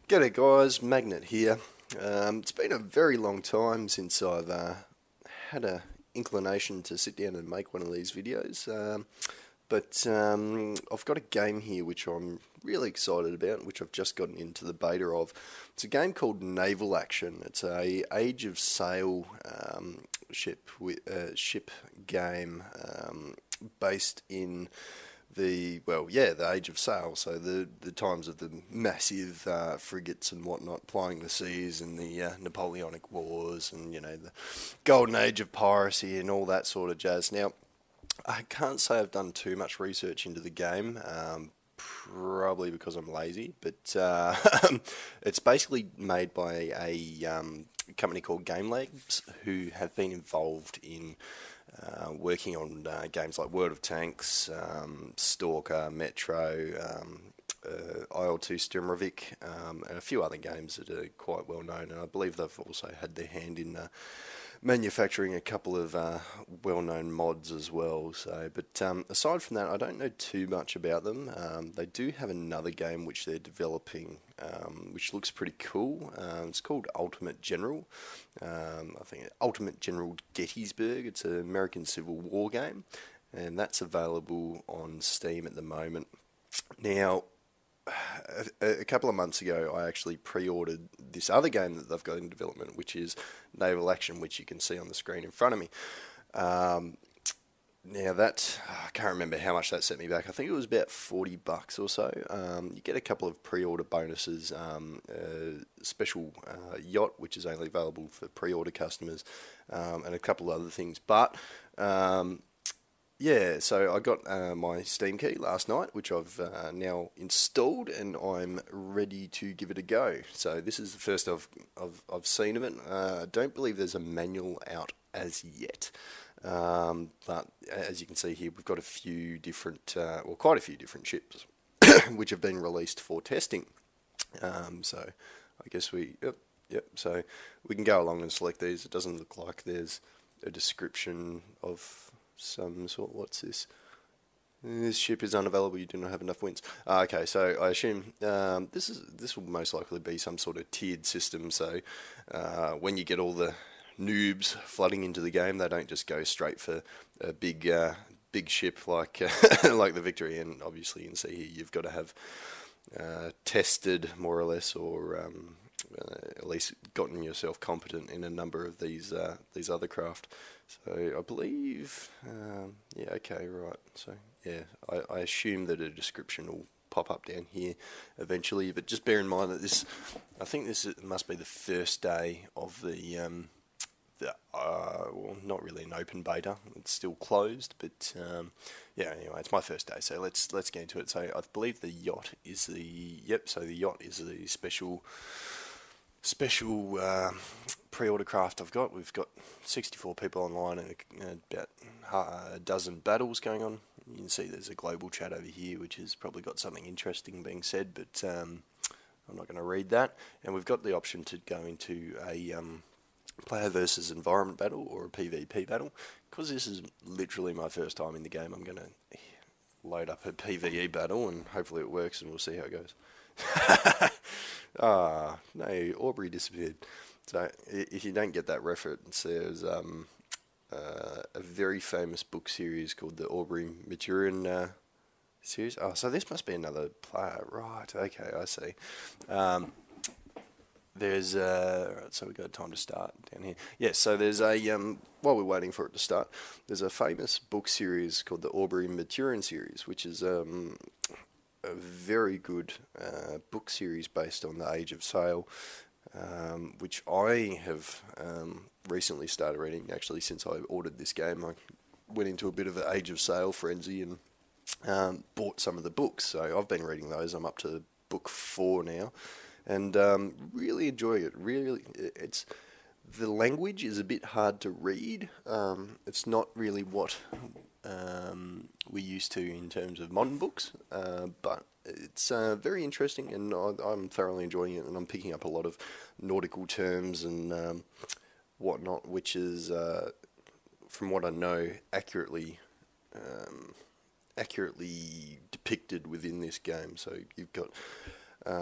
G'day guys, Magnet here. It's been a very long time since I've had a inclination to sit down and make one of these videos, but I've got a game here which I'm really excited about, which I've just gotten into the beta of. It's a game called Naval Action. It's a Age of Sail ship game based in the Age of Sail, so the times of the massive frigates and whatnot plying the seas and the Napoleonic Wars and the golden age of piracy and all that sort of jazz. Now, I can't say I've done too much research into the game, probably because I'm lazy, but it's basically made by a company called Game Labs, who have been involved in working on games like World of Tanks, Stalker, Metro, IL-2 Sturmovik, and a few other games that are quite well known. And I believe they've also had their hand in manufacturing a couple of well-known mods as well. So, but aside from that, I don't know too much about them. They do have another game which they're developing, which looks pretty cool. It's called Ultimate General. I think Ultimate General Gettysburg. It's an American Civil War game, and that's available on Steam at the moment. Now, a couple of months ago, I actually pre-ordered this other game that they've got in development, which is Naval Action, which you can see on the screen in front of me. Now that, I can't remember how much that set me back. I think it was about $40 or so. You get a couple of pre-order bonuses, special yacht, which is only available for pre-order customers, and a couple of other things. But yeah, so I got my Steam key last night, which I've now installed, and I'm ready to give it a go. So this is the first I've seen of it. I don't believe there's a manual out as yet, but as you can see here, we've got a few different, quite a few different ships, which have been released for testing. So I guess yep. So we can go along and select these. It doesn't look like there's a description of some sort. What's this? This ship is unavailable. You do not have enough wins. Okay, so I assume this will most likely be some sort of tiered system. So when you get all the noobs flooding into the game, they don't just go straight for a big ship like like the Victory. And obviously, you can see here you've got to have tested more or less, or at least gotten yourself competent in a number of these other craft. So I believe, yeah, okay, right. So yeah, I assume that a description will pop up down here eventually. But just bear in mind that I think this must be the first day of well, not really an open beta. It's still closed, but yeah. Anyway, it's my first day, so let's get into it. So I believe the yacht is So the yacht is the special pre-order craft I've got. We've got 64 people online and about a dozen battles going on. You can see there's a global chat over here, which has probably got something interesting being said, but I'm not going to read that. And we've got the option to go into a player versus environment battle or a PvP battle. Because this is literally my first time in the game, I'm going to load up a PvE battle and hopefully it works, and we'll see how it goes. No, Aubrey disappeared. So if you don't get that reference, there's a very famous book series called the Aubrey Maturin series. Oh, so this must be another player, right? Okay, I see. There's right, so we've got time to start down here. Yes, so there's a while we're waiting for it to start, there's a famous book series called the Aubrey Maturin series, which is a very good book series based on the Age of Sail, which I have recently started reading. Actually, since I ordered this game, I went into a bit of an Age of Sail frenzy and bought some of the books. So I've been reading those. I'm up to book 4 now, and really enjoy it. Really, the language is a bit hard to read. It's not really what we're used to in terms of modern books, but it's very interesting, and I'm thoroughly enjoying it, and I'm picking up a lot of nautical terms and whatnot, which is, from what I know, accurately depicted within this game. So you've got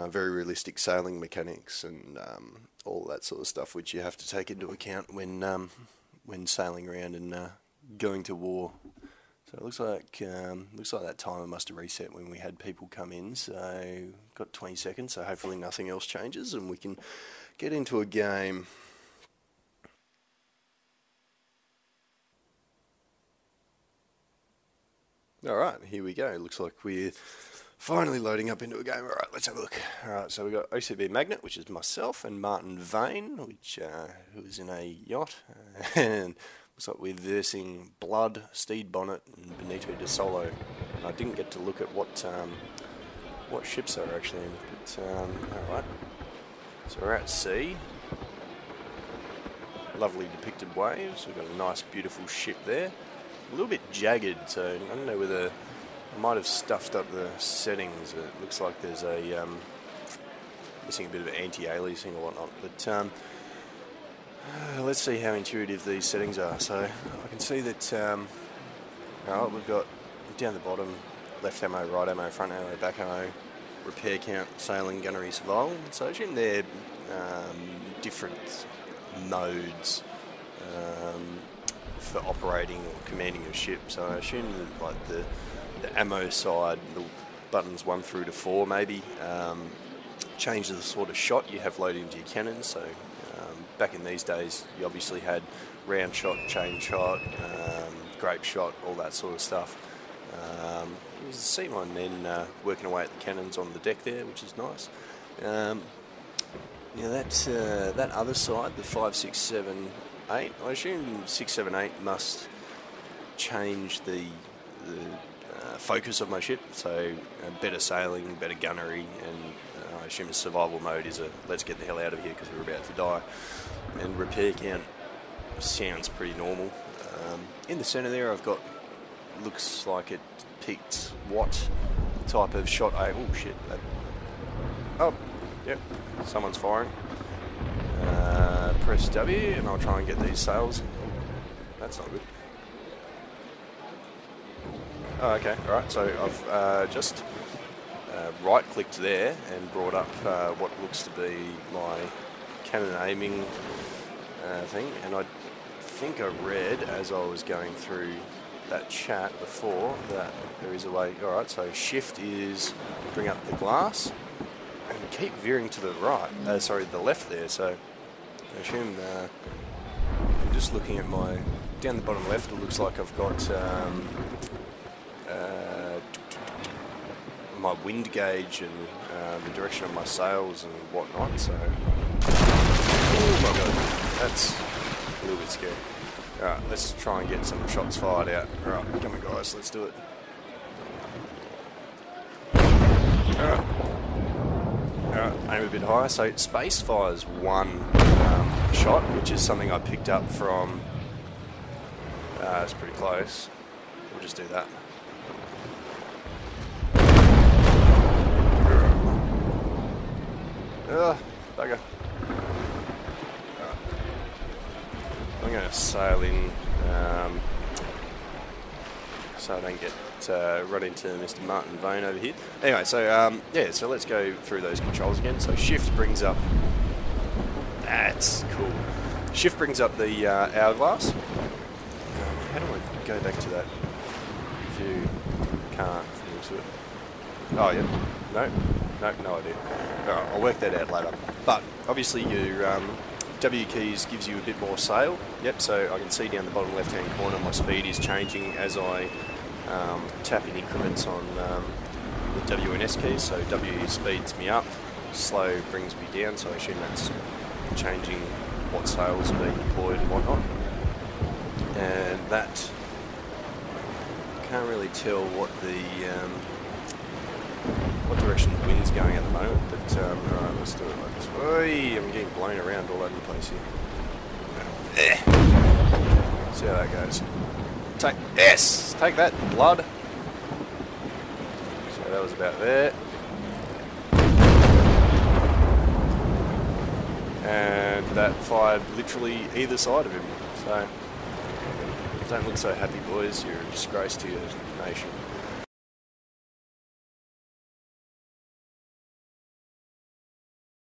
very realistic sailing mechanics and all that sort of stuff, which you have to take into account when sailing around and going to war. So it looks like that timer must have reset when we had people come in. So got 20 seconds. So hopefully nothing else changes and we can get into a game. All right, here we go. Looks like we're finally loading up into a game. All right, let's have a look. All right, so we've got OCB Magnet, which is myself, and Martin Vane, who is in a yacht, and looks like we're versing Blood, Steed Bonnet, and Benito de Solo. And I didn't get to look at what ships they were actually in, but all right. So we're at sea. Lovely depicted waves. We've got a nice, beautiful ship there. A little bit jagged, so I don't know whether I might have stuffed up the settings. It looks like there's a missing a bit of anti-aliasing or whatnot. But let's see how intuitive these settings are. So I can see that we've got down the bottom left ammo, right ammo, front ammo, back ammo, repair count, sailing, gunnery, survival. So I assume they're different modes for operating or commanding a ship. So I assume that like the ammo side, the buttons 1 through to 4 maybe, change the sort of shot you have loaded into your cannons. So back in these days you obviously had round shot, chain shot, grape shot, all that sort of stuff. You see my men working away at the cannons on the deck there, which is nice. That other side, the 5, 6, 7, 8. I assume 6, 7, 8 must change the focus of my ship, so better sailing, better gunnery, and I assume the survival mode is a let's get the hell out of here because we're about to die. And repair count sounds pretty normal. In the centre there I've got, looks like it picked what type of shot. Oh shit. Oh, yep, someone's firing. Press W and I'll try and get these sails. That's not good. Oh, okay, alright, so I've just right-clicked there and brought up what looks to be my cannon aiming thing, and I think I read as I was going through that chat before that there is a way. Alright, so shift is bring up the glass and keep veering to the right, the left there, so I assume I'm just looking at my, down the bottom left it looks like I've got my wind gauge and the direction of my sails and whatnot, so oh my god, that's a little bit scary. Alright, let's try and get some shots fired out. Alright, come on guys, let's do it. Alright, aim a bit higher. So space fires one shot, which is something I picked up from, it's pretty close. We'll just do that. Bugger. I'm going to sail in so I don't get run into Mr. Martin Vane over here. Anyway, so so let's go through those controls again. So shift brings up, that's cool. Shift brings up the hourglass. How do I go back to that view? Can't finish it. Oh yeah, no idea. Alright, I'll work that out later. But obviously your W keys gives you a bit more sail. Yep, so I can see down the bottom left hand corner my speed is changing as I tap in increments on the W and S keys. So W speeds me up, slow brings me down, so I assume that's changing what sails are being deployed and whatnot. And that, can't really tell what direction the wind's going at the moment, but alright, let's do it like this. Oy, I'm getting blown around all over the place here. See how that goes. Take that, blood. So that was about there. And that fired literally either side of him. So don't look so happy, boys. You're a disgrace to your nation.